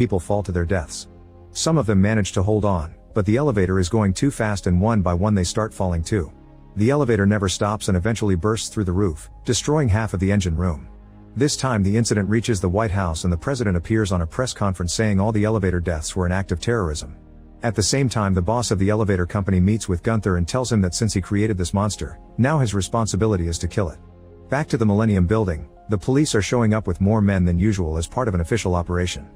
People fall to their deaths. Some of them manage to hold on, but the elevator is going too fast and one by one they start falling too. The elevator never stops and eventually bursts through the roof, destroying half of the engine room. This time the incident reaches the White House and the president appears on a press conference saying all the elevator deaths were an act of terrorism. At the same time the boss of the elevator company meets with Gunther and tells him that since he created this monster, now his responsibility is to kill it. Back to the Millennium Building, the police are showing up with more men than usual as part of an official operation.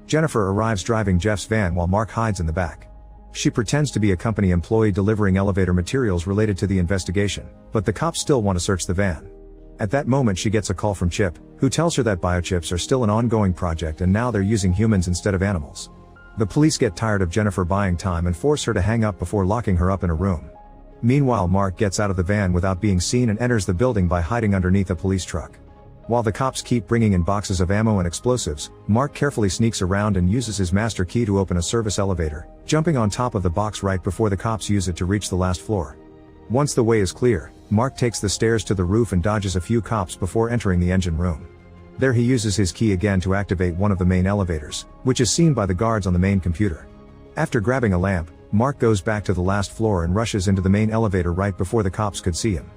Jennifer arrives driving Jeff's van while Mark hides in the back. She pretends to be a company employee delivering elevator materials related to the investigation, but the cops still want to search the van. At that moment she gets a call from Chip, who tells her that biochips are still an ongoing project and now they're using humans instead of animals. The police get tired of Jennifer buying time and force her to hang up before locking her up in a room. Meanwhile Mark gets out of the van without being seen and enters the building by hiding underneath a police truck. While the cops keep bringing in boxes of ammo and explosives, Mark carefully sneaks around and uses his master key to open a service elevator, jumping on top of the box right before the cops use it to reach the last floor. Once the way is clear, Mark takes the stairs to the roof and dodges a few cops before entering the engine room. There he uses his key again to activate one of the main elevators, which is seen by the guards on the main computer. After grabbing a lamp, Mark goes back to the last floor and rushes into the main elevator right before the cops could see him.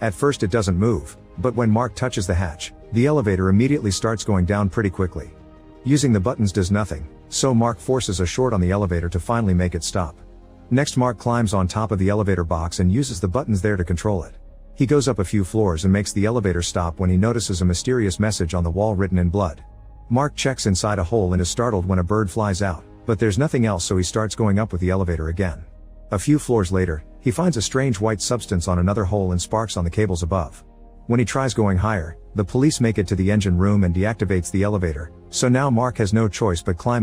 At first it doesn't move, but when Mark touches the hatch, the elevator immediately starts going down pretty quickly. Using the buttons does nothing, so Mark forces a short on the elevator to finally make it stop. Next Mark climbs on top of the elevator box and uses the buttons there to control it. He goes up a few floors and makes the elevator stop when he notices a mysterious message on the wall written in blood. Mark checks inside a hole and is startled when a bird flies out, but there's nothing else so he starts going up with the elevator again. A few floors later, he finds a strange white substance on another hole and sparks on the cables above. When he tries going higher, the police make it to the engine room and deactivates the elevator, so now Mark has no choice but climb